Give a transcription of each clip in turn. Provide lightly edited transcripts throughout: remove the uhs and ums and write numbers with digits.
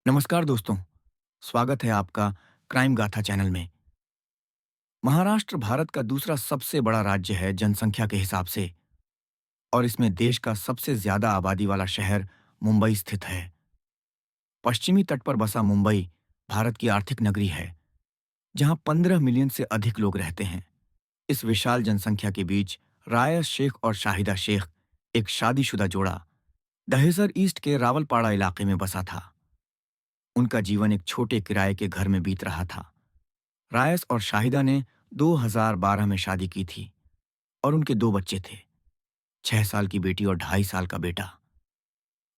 नमस्कार दोस्तों, स्वागत है आपका क्राइम गाथा चैनल में। महाराष्ट्र भारत का दूसरा सबसे बड़ा राज्य है जनसंख्या के हिसाब से और इसमें देश का सबसे ज्यादा आबादी वाला शहर मुंबई स्थित है। पश्चिमी तट पर बसा मुंबई भारत की आर्थिक नगरी है, जहां 15 मिलियन से अधिक लोग रहते हैं। इस विशाल जनसंख्या के बीच रायस शेख और शाहिदा शेख, एक शादीशुदा जोड़ा, दहेसर ईस्ट के रावलपाड़ा इलाके में बसा था। उनका जीवन एक छोटे किराए के घर में बीत रहा था। रायस और शाहिदा ने 2012 में शादी की थी और उनके दो बच्चे थे, 6 साल की बेटी और 2.5 साल का बेटा।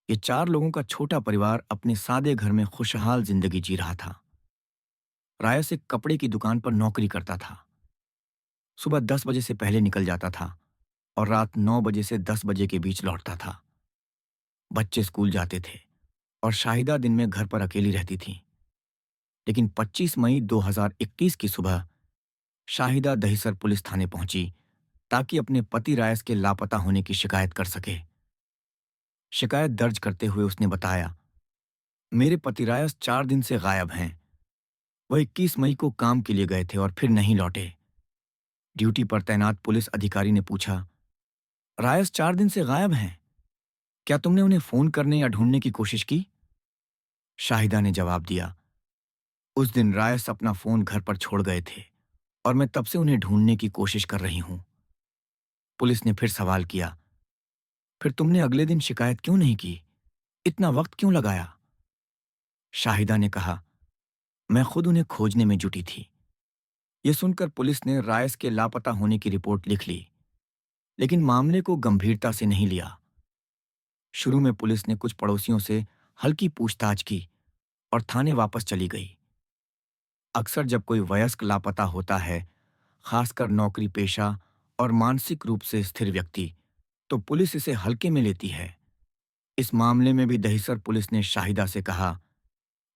ये 4 लोगों का छोटा परिवार अपने सादे घर में खुशहाल जिंदगी जी रहा था। रायस एक कपड़े की दुकान पर नौकरी करता था। सुबह 10 बजे से पहले निकल जाता था और रात 9 बजे से 10 बजे के बीच लौटता था। बच्चे स्कूल जाते थे और शाहिदा दिन में घर पर अकेली रहती थी। लेकिन 25 मई 2021 की सुबह शाहिदा दहिसर पुलिस थाने पहुंची ताकि अपने पति रायस के लापता होने की शिकायत कर सके। शिकायत दर्ज करते हुए उसने बताया, मेरे पति रायस 4 दिन से गायब हैं। वह 21 मई को काम के लिए गए थे और फिर नहीं लौटे। ड्यूटी पर तैनात पुलिस अधिकारी ने पूछा, रायस 4 दिन से गायब हैं, क्या तुमने उन्हें फोन करने या ढूंढने की कोशिश की? शाहिदा ने जवाब दिया, उस दिन रायस अपना फोन घर पर छोड़ गए थे और मैं तब से उन्हें ढूंढने की कोशिश कर रही हूं। पुलिस ने फिर सवाल किया, फिर तुमने अगले दिन शिकायत क्यों नहीं की? इतना वक्त क्यों लगाया? शाहिदा ने कहा, मैं खुद उन्हें खोजने में जुटी थी। यह सुनकर पुलिस ने रायस के लापता होने की रिपोर्ट लिख ली, लेकिन मामले को गंभीरता से नहीं लिया। शुरू में पुलिस ने कुछ पड़ोसियों से हल्की पूछताछ की और थाने वापस चली गई। अक्सर जब कोई वयस्क लापता होता है, खासकर नौकरी पेशा और मानसिक रूप से स्थिर व्यक्ति, तो पुलिस इसे हल्के में लेती है। इस मामले में भी दहिसर पुलिस ने शाहिदा से कहा,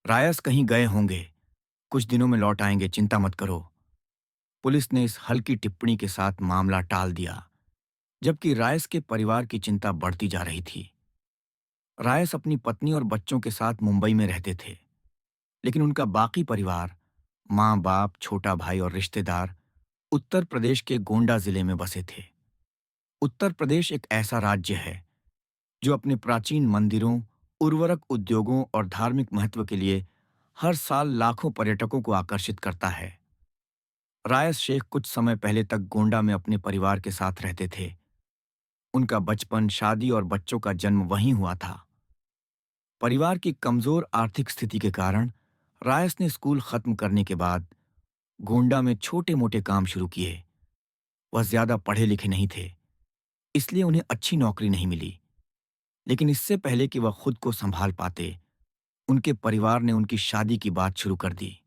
रायस कहीं गए होंगे, कुछ दिनों में लौट आएंगे, चिंता मत करो। पुलिस ने इस हल्की टिप्पणी के साथ मामला टाल दिया, जबकि रायस के परिवार की चिंता बढ़ती जा रही थी। रायस अपनी पत्नी और बच्चों के साथ मुंबई में रहते थे, लेकिन उनका बाकी परिवार, माँ बाप, छोटा भाई और रिश्तेदार उत्तर प्रदेश के गोंडा जिले में बसे थे। उत्तर प्रदेश एक ऐसा राज्य है जो अपने प्राचीन मंदिरों, उर्वरक उद्योगों और धार्मिक महत्व के लिए हर साल लाखों पर्यटकों को आकर्षित करता है। रायस शेख कुछ समय पहले तक गोंडा में अपने परिवार के साथ रहते थे। उनका बचपन, शादी और बच्चों का जन्म वहीं हुआ था। परिवार की कमजोर आर्थिक स्थिति के कारण रायस ने स्कूल खत्म करने के बाद गोंडा में छोटे-मोटे काम शुरू किए। वह ज्यादा पढ़े लिखे नहीं थे, इसलिए उन्हें अच्छी नौकरी नहीं मिली। लेकिन इससे पहले कि वह खुद को संभाल पाते, उनके परिवार ने उनकी शादी की बात शुरू कर दी।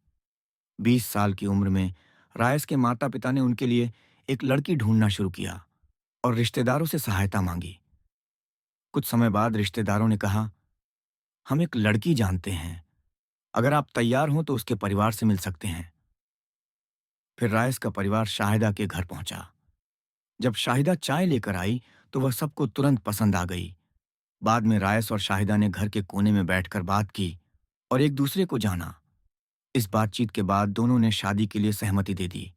20 साल की उम्र में रायस के माता पिता ने उनके लिए एक लड़की ढूंढना शुरू किया और रिश्तेदारों से सहायता मांगी। कुछ समय बाद रिश्तेदारों ने कहा, हम एक लड़की जानते हैं, अगर आप तैयार हों तो उसके परिवार से मिल सकते हैं। फिर रायस का परिवार शाहिदा के घर पहुंचा। जब शाहिदा चाय लेकर आई तो वह सबको तुरंत पसंद आ गई। बाद में रायस और शाहिदा ने घर के कोने में बैठकर बात की और एक दूसरे को जाना। इस बातचीत के बाद दोनों ने शादी के लिए सहमति दे दी।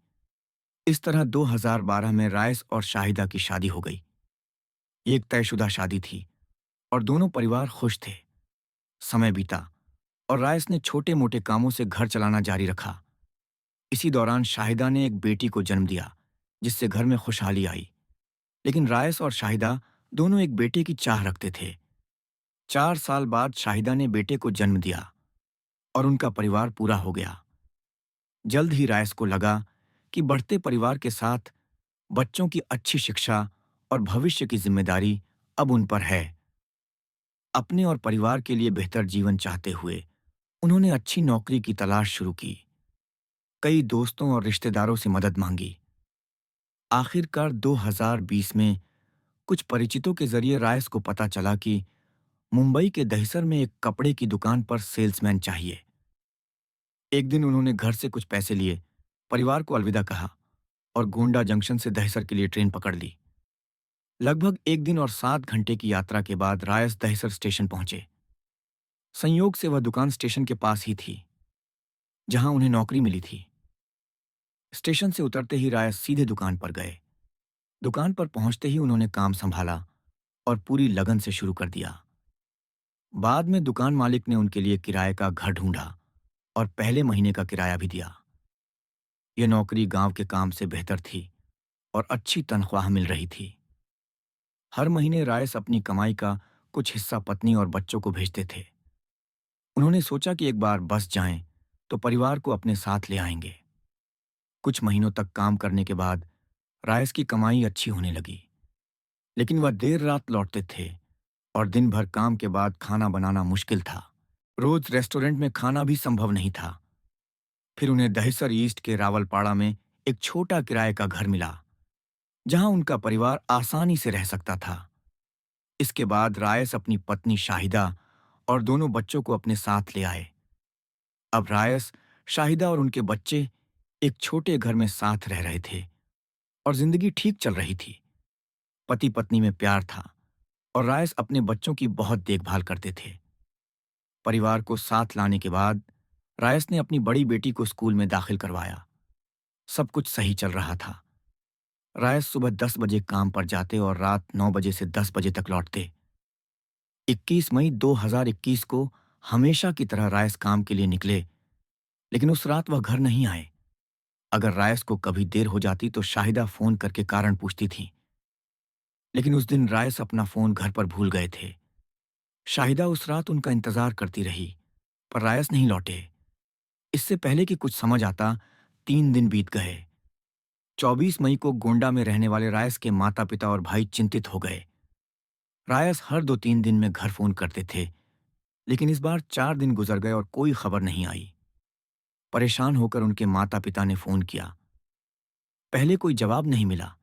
इस तरह 2012 में रायस और शाहिदा की शादी हो गई। ये एक तयशुदा शादी थी और दोनों परिवार खुश थे। समय बीता और रायस ने छोटे मोटे कामों से घर चलाना जारी रखा। इसी दौरान शाहिदा ने एक बेटी को जन्म दिया, जिससे घर में खुशहाली आई। लेकिन रायस और शाहिदा दोनों एक बेटे की चाह रखते थे। 4 साल बाद शाहिदा ने बेटे को जन्म दिया और उनका परिवार पूरा हो गया। जल्द ही रायस को लगा कि बढ़ते परिवार के साथ बच्चों की अच्छी शिक्षा और भविष्य की जिम्मेदारी अब उन पर है। अपने और परिवार के लिए बेहतर जीवन चाहते हुए उन्होंने अच्छी नौकरी की तलाश शुरू की। कई दोस्तों और रिश्तेदारों से मदद मांगी। आखिरकार 2020 में कुछ परिचितों के जरिए रायस को पता चला कि मुंबई के दहिसर में एक कपड़े की दुकान पर सेल्समैन चाहिए। एक दिन उन्होंने घर से कुछ पैसे लिए, परिवार को अलविदा कहा और गोंडा जंक्शन से दहिसर के लिए ट्रेन पकड़ ली। लगभग 1 दिन और 7 घंटे की यात्रा के बाद रायस दहिसर स्टेशन पहुंचे। संयोग से वह दुकान स्टेशन के पास ही थी, जहां उन्हें नौकरी मिली थी। स्टेशन से उतरते ही राय सीधे दुकान पर गए। दुकान पर पहुंचते ही उन्होंने काम संभाला और पूरी लगन से शुरू कर दिया। बाद में दुकान मालिक ने उनके लिए किराए का घर ढूंढा और पहले महीने का किराया भी दिया। यह नौकरी गांव के काम से बेहतर थी और अच्छी तनख्वाह मिल रही थी। हर महीने रायस अपनी कमाई का कुछ हिस्सा पत्नी और बच्चों को भेजते थे। उन्होंने सोचा कि एक बार बस जाएं तो परिवार को अपने साथ ले आएंगे। कुछ महीनों तक काम करने के बाद रायस की कमाई अच्छी होने लगी, लेकिन वह देर रात लौटते थे और दिन भर काम के बाद खाना बनाना मुश्किल था। रोज रेस्टोरेंट में खाना भी संभव नहीं था। फिर उन्हें दहिसर ईस्ट के रावलपाड़ा में एक छोटा किराए का घर मिला, जहां उनका परिवार आसानी से रह सकता था। इसके बाद रायस अपनी पत्नी शाहिदा और दोनों बच्चों को अपने साथ ले आए। अब रायस, शाहिदा और उनके बच्चे एक छोटे घर में साथ रह रहे थे और जिंदगी ठीक चल रही थी। पति पत्नी में प्यार था और रायस अपने बच्चों की बहुत देखभाल करते थे। परिवार को साथ लाने के बाद रायस ने अपनी बड़ी बेटी को स्कूल में दाखिल करवाया। सब कुछ सही चल रहा था। रायस सुबह 10 बजे काम पर जाते और रात 9 बजे से 10 बजे तक लौटते। 21 मई 2021 को हमेशा की तरह रायस काम के लिए निकले, लेकिन उस रात वह घर नहीं आए। अगर रायस को कभी देर हो जाती तो शाहिदा फोन करके कारण पूछती थी, लेकिन उस दिन रायस अपना फोन घर पर भूल गए थे। शाहिदा उस रात उनका इंतजार करती रही, पर रायस नहीं लौटे। इससे पहले कि कुछ समझ आता, 3 दिन बीत गए। 24 मई को गोंडा में रहने वाले रायस के माता पिता और भाई चिंतित हो गए। रायस हर 2-3 दिन में घर फोन करते थे, लेकिन इस बार 4 दिन गुजर गए और कोई खबर नहीं आई। परेशान होकर उनके माता पिता ने फोन किया। पहले कोई जवाब नहीं मिला,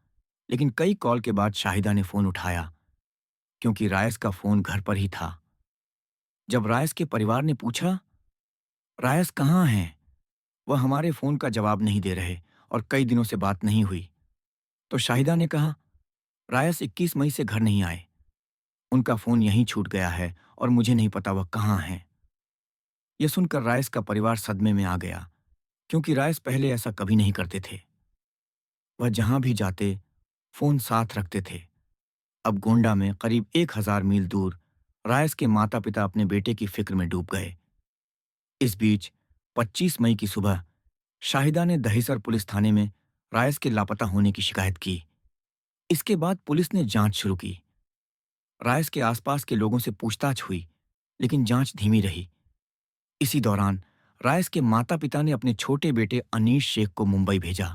लेकिन कई कॉल के बाद शाहिदा ने फोन उठाया, क्योंकि रायस का फोन घर पर ही था। जब रायस के परिवार ने पूछा, रायस कहाँ हैं? वह हमारे फोन का जवाब नहीं दे रहे और कई दिनों से बात नहीं हुई। तो शाहिदा ने कहा, रायस 21 मई से घर नहीं आए। उनका फोन यहीं छूट गया है और मुझे नहीं पता वह कहाँ हैं। यह सुनकर रायस का परिवार सदमे में आ गया, क्योंकि रायस पहले ऐसा कभी नहीं करते थे। वह जहां भी जाते, फोन साथ रखते थे। अब गोंडा में करीब 1000 मील दूर रायस के माता पिता अपने बेटे की फिक्र में डूब गए। इस बीच 25 मई की सुबह शाहिदा ने दहिसर पुलिस थाने में रायस के लापता होने की शिकायत की। इसके बाद पुलिस ने जांच शुरू की। रायस के आसपास के लोगों से पूछताछ हुई, लेकिन जांच धीमी रही। इसी दौरान रायस के माता पिता ने अपने छोटे बेटे अनीश शेख को मुंबई भेजा।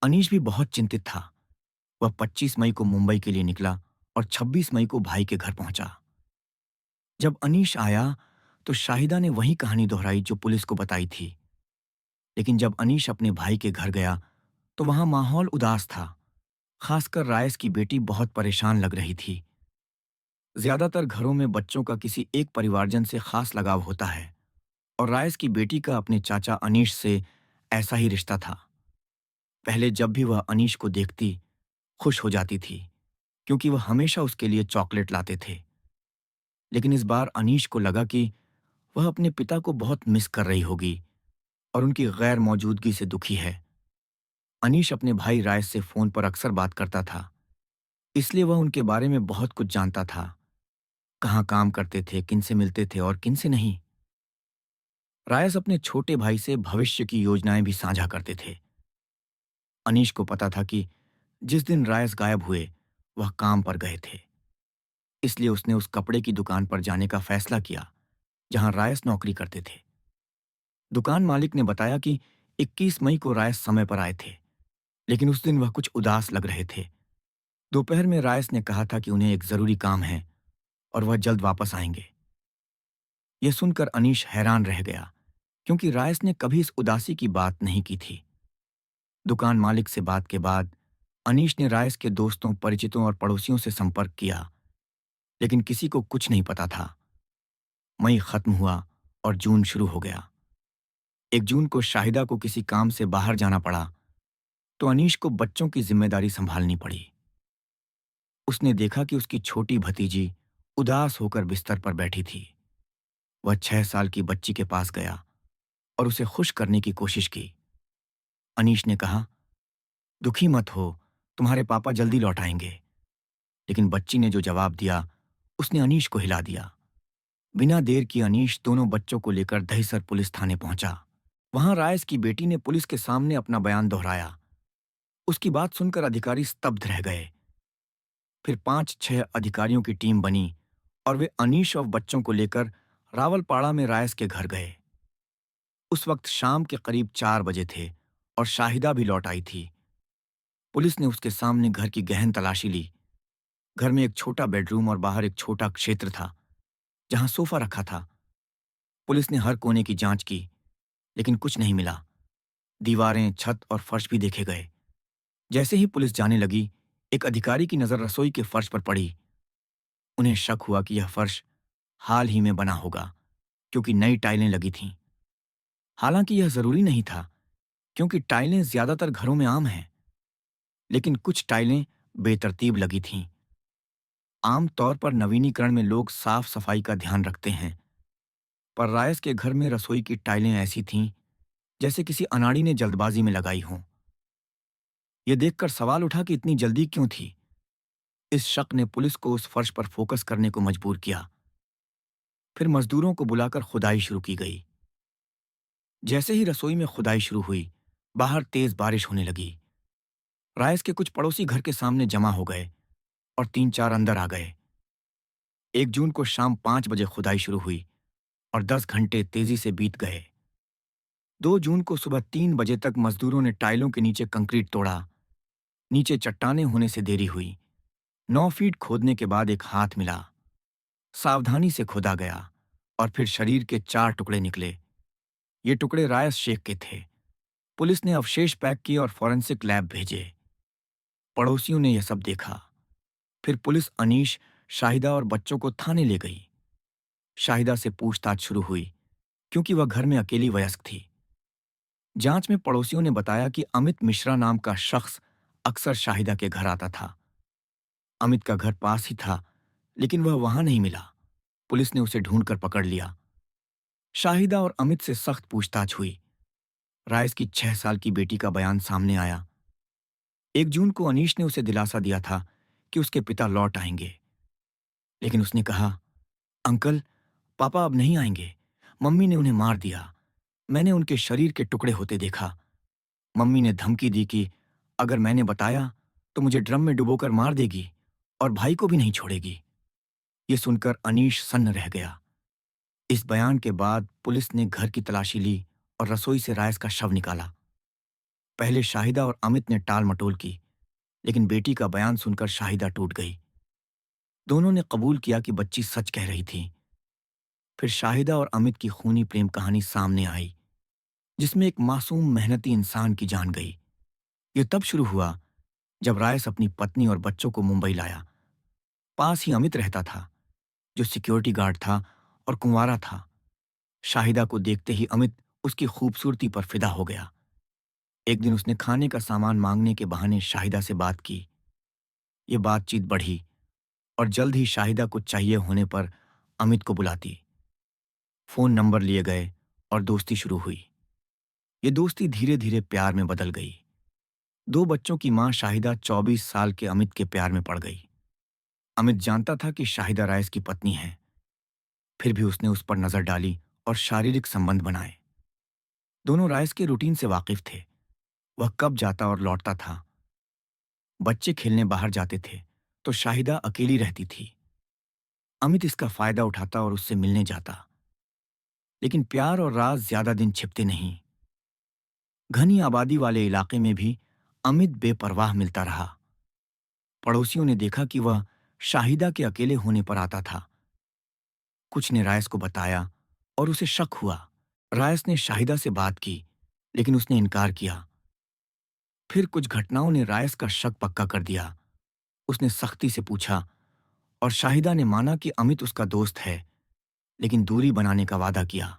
अनीश भी बहुत चिंतित था। वह 25 मई को मुंबई के लिए निकला और 26 मई को भाई के घर पहुंचा। जब अनीश आया तो शाहिदा ने वही कहानी दोहराई जो पुलिस को बताई थी। लेकिन जब अनीश अपने भाई के घर गया तो वहां माहौल उदास था। खासकर रायस की बेटी बहुत परेशान लग रही थी। ज्यादातर घरों में बच्चों का किसी एक परिवारजन से खास लगाव होता है, और रायस की बेटी का अपने चाचा अनीश से ऐसा ही रिश्ता था। पहले जब भी वह अनीश को देखती, खुश हो जाती थी, क्योंकि वह हमेशा उसके लिए चॉकलेट लाते थे। लेकिन इस बार अनीश को लगा कि वह अपने पिता को बहुत मिस कर रही होगी और उनकी गैर मौजूदगी से दुखी है। अनीश अपने भाई रायस से फोन पर अक्सर बात करता था, इसलिए वह उनके बारे में बहुत कुछ जानता था। कहाँ काम करते थे, किनसे मिलते थे और किनसे नहीं। रायस अपने छोटे भाई से भविष्य की योजनाएं भी साझा करते थे। अनीश को पता था कि जिस दिन रायस गायब हुए, वह काम पर गए थे। इसलिए उसने उस कपड़े की दुकान पर जाने का फैसला किया जहां रायस नौकरी करते थे। दुकान मालिक ने बताया कि 21 मई को रायस समय पर आए थे, लेकिन उस दिन वह कुछ उदास लग रहे थे। दोपहर में रायस ने कहा था कि उन्हें एक जरूरी काम है और वह जल्द वापस आएंगे। यह सुनकर अनीश हैरान रह गया, क्योंकि रायस ने कभी इस उदासी की बात नहीं की थी। दुकान मालिक से बात के बाद अनीश ने रायस के दोस्तों, परिचितों और पड़ोसियों से संपर्क किया, लेकिन किसी को कुछ नहीं पता था। मई खत्म हुआ और जून शुरू हो गया। 1 जून को शाहिदा को किसी काम से बाहर जाना पड़ा, तो अनीश को बच्चों की जिम्मेदारी संभालनी पड़ी। उसने देखा कि उसकी छोटी भतीजी उदास होकर बिस्तर पर बैठी थी। वह 6 साल की बच्ची के पास गया और उसे खुश करने की कोशिश की। अनीश ने कहा, दुखी मत हो, तुम्हारे पापा जल्दी लौट आएंगे। लेकिन बच्ची ने जो जवाब दिया, उसने अनीश को हिला दिया। बिना देर किए अनीश दोनों बच्चों को लेकर दहीसर पुलिस थाने पहुंचा। वहां रायस की बेटी ने पुलिस के सामने अपना बयान दोहराया। उसकी बात सुनकर अधिकारी स्तब्ध रह गए। फिर 5-6 अधिकारियों की टीम बनी और वे अनीश और बच्चों को लेकर रावलपाड़ा में रायस के घर गए। उस वक्त शाम के करीब 4 बजे थे और शाहिदा भी लौट आई थी। पुलिस ने उसके सामने घर की गहन तलाशी ली। घर में एक छोटा बेडरूम और बाहर एक छोटा क्षेत्र था जहां सोफा रखा था। पुलिस ने हर कोने की जांच की, लेकिन कुछ नहीं मिला। दीवारें, छत और फर्श भी देखे गए। जैसे ही पुलिस जाने लगी, एक अधिकारी की नजर रसोई के फर्श पर पड़ी। उन्हें शक हुआ कि यह फर्श हाल ही में बना होगा, क्योंकि नई टाइलें लगी थीं। हालांकि यह जरूरी नहीं था, क्योंकि टाइलें ज्यादातर घरों में आम हैं। लेकिन कुछ टाइलें बेतरतीब लगी थीं। आम तौर पर नवीनीकरण में लोग साफ सफाई का ध्यान रखते हैं, पर रायस के घर में रसोई की टाइलें ऐसी थीं जैसे किसी अनाड़ी ने जल्दबाजी में लगाई हों। यह देखकर सवाल उठा कि इतनी जल्दी क्यों थी। इस शक ने पुलिस को उस फर्श पर फोकस करने को मजबूर किया। फिर मजदूरों को बुलाकर खुदाई शुरू की गई। जैसे ही रसोई में खुदाई शुरू हुई, बाहर तेज बारिश होने लगी। रायस के कुछ पड़ोसी घर के सामने जमा हो गए और 3-4 अंदर आ गए। 1 जून को शाम 5 बजे खुदाई शुरू हुई और 10 घंटे तेजी से बीत गए। 2 जून को सुबह 3 बजे तक मजदूरों ने टाइलों के नीचे कंक्रीट तोड़ा। नीचे चट्टानें होने से देरी हुई। 9 फीट खोदने के बाद एक हाथ मिला। सावधानी से खोदा गया और फिर शरीर के 4 टुकड़े निकले। ये टुकड़े रायस शेख के थे। पुलिस ने अवशेष पैक किए और फॉरेंसिक लैब भेजे। पड़ोसियों ने यह सब देखा। फिर पुलिस अनीश, शाहिदा और बच्चों को थाने ले गई। शाहिदा से पूछताछ शुरू हुई, क्योंकि वह घर में अकेली वयस्क थी। जांच में पड़ोसियों ने बताया कि अमित मिश्रा नाम का शख्स अक्सर शाहिदा के घर आता था। अमित का घर पास ही था, लेकिन वह वहां नहीं मिला। पुलिस ने उसे ढूंढकर पकड़ लिया। शाहिदा और अमित से सख्त पूछताछ हुई। राइस की 6 साल की बेटी का बयान सामने आया। 1 जून को अनीश ने उसे दिलासा दिया था कि उसके पिता लौट आएंगे, लेकिन उसने कहा, अंकल, पापा अब नहीं आएंगे। मम्मी ने उन्हें मार दिया। मैंने उनके शरीर के टुकड़े होते देखा। मम्मी ने धमकी दी कि अगर मैंने बताया तो मुझे ड्रम में डुबोकर मार देगी और भाई को भी नहीं छोड़ेगी। ये सुनकर अनीश सन्न रह गया। इस बयान के बाद पुलिस ने घर की तलाशी ली और रसोई से राइस का शव निकाला। पहले शाहिदा और अमित ने टाल मटोल की, लेकिन बेटी का बयान सुनकर शाहिदा टूट गई। दोनों ने कबूल किया कि बच्ची सच कह रही थी। फिर शाहिदा और अमित की खूनी प्रेम कहानी सामने आई, जिसमें एक मासूम मेहनती इंसान की जान गई। यह तब शुरू हुआ जब रायस अपनी पत्नी और बच्चों को मुंबई लाया। पास ही अमित रहता था, जो सिक्योरिटी गार्ड था और कुंवारा था। शाहिदा को देखते ही अमित उसकी खूबसूरती पर फिदा हो गया। एक दिन उसने खाने का सामान मांगने के बहाने शाहिदा से बात की। ये बातचीत बढ़ी और जल्द ही शाहिदा को चाहिए होने पर अमित को बुलाती। फोन नंबर लिए गए और दोस्ती शुरू हुई। ये दोस्ती धीरे धीरे प्यार में बदल गई। 2 बच्चों की मां शाहिदा 24 साल के अमित के प्यार में पड़ गई। अमित जानता था कि शाहिदा राइस की पत्नी है, फिर भी उसने उस पर नजर डाली और शारीरिक संबंध बनाए। दोनों राइस के रूटीन से वाकिफ थे। वह कब जाता और लौटता था। बच्चे खेलने बाहर जाते थे तो शाहिदा अकेली रहती थी। अमित इसका फायदा उठाता और उससे मिलने जाता। लेकिन प्यार और राज ज्यादा दिन छिपते नहीं। घनी आबादी वाले इलाके में भी अमित बेपरवाह मिलता रहा। पड़ोसियों ने देखा कि वह शाहिदा के अकेले होने पर आता था। कुछ ने रायस को बताया और उसे शक हुआ। रायस ने शाहिदा से बात की, लेकिन उसने इनकार किया। फिर कुछ घटनाओं ने रायस का शक पक्का कर दिया। उसने सख्ती से पूछा और शाहिदा ने माना कि अमित उसका दोस्त है, लेकिन दूरी बनाने का वादा किया।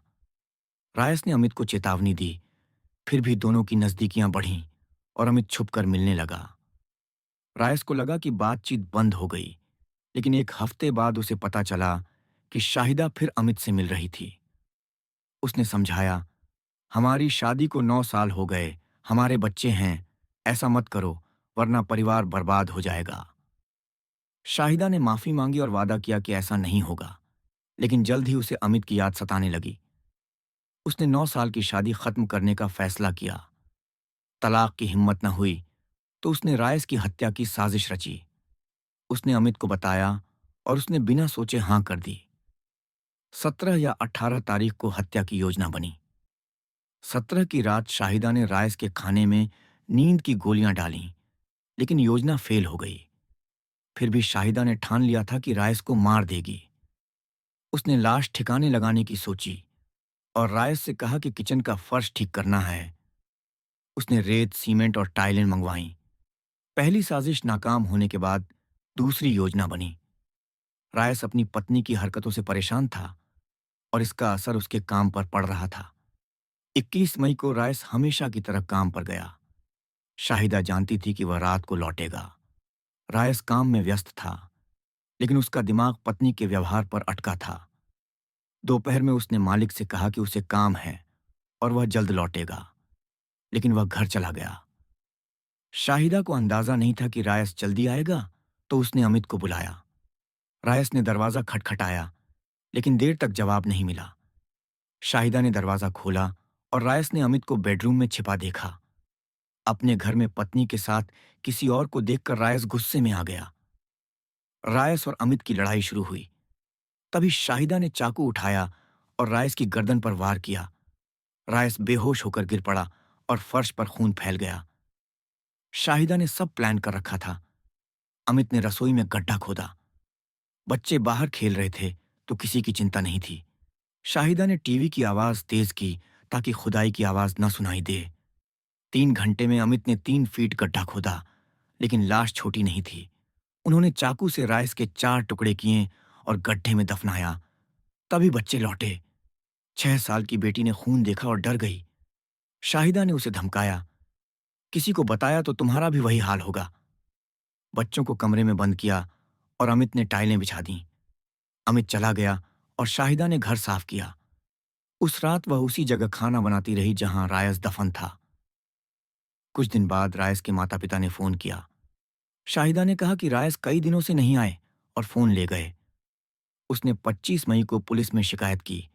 रायस ने अमित को चेतावनी दी। फिर भी दोनों की नजदीकियां बढ़ीं और अमित छुपकर मिलने लगा। रायस को लगा कि बातचीत बंद हो गई, लेकिन एक हफ्ते बाद उसे पता चला कि शाहिदा फिर अमित से मिल रही थी। उसने समझाया, हमारी शादी को 9 साल हो गए, हमारे बच्चे हैं, ऐसा मत करो, वरना परिवार बर्बाद हो जाएगा। शाहिदा ने माफी मांगी और वादा किया कि ऐसा नहीं होगा, लेकिन जल्द ही उसे अमित की याद सताने लगी। उसने 9 साल की शादी खत्म करने का फैसला किया। तलाक की हिम्मत न हुई तो उसने रायस की हत्या की साजिश रची। उसने अमित को बताया और उसने बिना सोचे हाँ कर दी। 17 या 18 तारीख को हत्या की योजना बनी। 17 की रात शाहिदा ने रायस के खाने में नींद की गोलियां डालीं, लेकिन योजना फेल हो गई। फिर भी शाहिदा ने ठान लिया था कि रायस को मार देगी। उसने लाश ठिकाने लगाने की सोची और रायस से कहा कि किचन का फर्श ठीक करना है। उसने रेत, सीमेंट और टाइलें मंगवाईं। पहली साजिश नाकाम होने के बाद दूसरी योजना बनी। रायस अपनी पत्नी की हरकतों से परेशान था और इसका असर उसके काम पर पड़ रहा था। 21 मई को रायस हमेशा की तरह काम पर गया। शाहिदा जानती थी कि वह रात को लौटेगा। रायस काम में व्यस्त था, लेकिन उसका दिमाग पत्नी के व्यवहार पर अटका था। दोपहर में उसने मालिक से कहा कि उसे काम है और वह जल्द लौटेगा, लेकिन वह घर चला गया। शाहिदा को अंदाजा नहीं था कि रायस जल्दी आएगा, तो उसने अमित को बुलाया। रायस ने दरवाजा खटखटाया, लेकिन देर तक जवाब नहीं मिला। शाहिदा ने दरवाजा खोला और रायस ने अमित को बेडरूम में छिपा देखा। अपने घर में पत्नी के साथ किसी और को देखकर रायस गुस्से में आ गया। रायस और अमित की लड़ाई शुरू हुई। तभी शाहिदा ने चाकू उठाया और रायस की गर्दन पर वार किया। रायस बेहोश होकर गिर पड़ा और फर्श पर खून फैल गया। शाहिदा ने सब प्लान कर रखा था। अमित ने रसोई में गड्ढा खोदा। बच्चे बाहर खेल रहे थे तो किसी की चिंता नहीं थी। शाहिदा ने टीवी की आवाज तेज की ताकि खुदाई की आवाज न सुनाई दे। 3 घंटे में अमित ने 3 फीट गड्ढा खोदा, लेकिन लाश छोटी नहीं थी। उन्होंने चाकू से रायस के 4 टुकड़े किए और गड्ढे में दफनाया। तभी बच्चे लौटे। 6 साल की बेटी ने खून देखा और डर गई। शाहिदा ने उसे धमकाया, किसी को बताया तो तुम्हारा भी वही हाल होगा। बच्चों को कमरे में बंद किया और अमित ने टाइलें बिछा दी। अमित चला गया और शाहिदा ने घर साफ किया। उस रात वह उसी जगह खाना बनाती रही जहां रायस दफन था। कुछ दिन बाद रायस के माता पिता ने फोन किया। शाहिदा ने कहा कि रायस कई दिनों से नहीं आए और फोन ले गए। उसने 25 मई को पुलिस में शिकायत की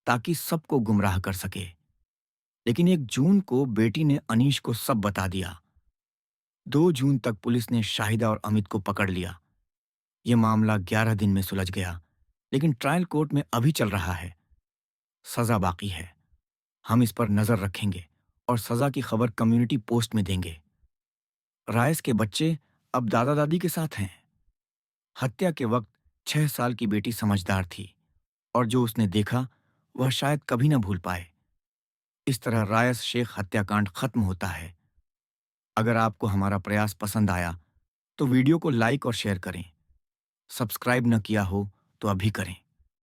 ताकि सबको गुमराह कर सके, लेकिन 1 जून को बेटी ने अनीश को सब बता दिया। 2 जून तक पुलिस ने शाहिदा और अमित को पकड़ लिया। यह मामला 11 दिन में सुलझ गया, लेकिन ट्रायल कोर्ट में अभी चल रहा है। सजा बाकी है। हम इस पर नजर रखेंगे और सजा की खबर कम्युनिटी पोस्ट में देंगे। रायस के बच्चे अब दादा दादी के साथ हैं। हत्या के वक्त 6 साल की बेटी समझदार थी और जो उसने देखा वह शायद कभी न भूल पाए। इस तरह रायस शेख हत्याकांड खत्म होता है। अगर आपको हमारा प्रयास पसंद आया तो वीडियो को लाइक और शेयर करें। सब्सक्राइब न किया हो तो अभी करें।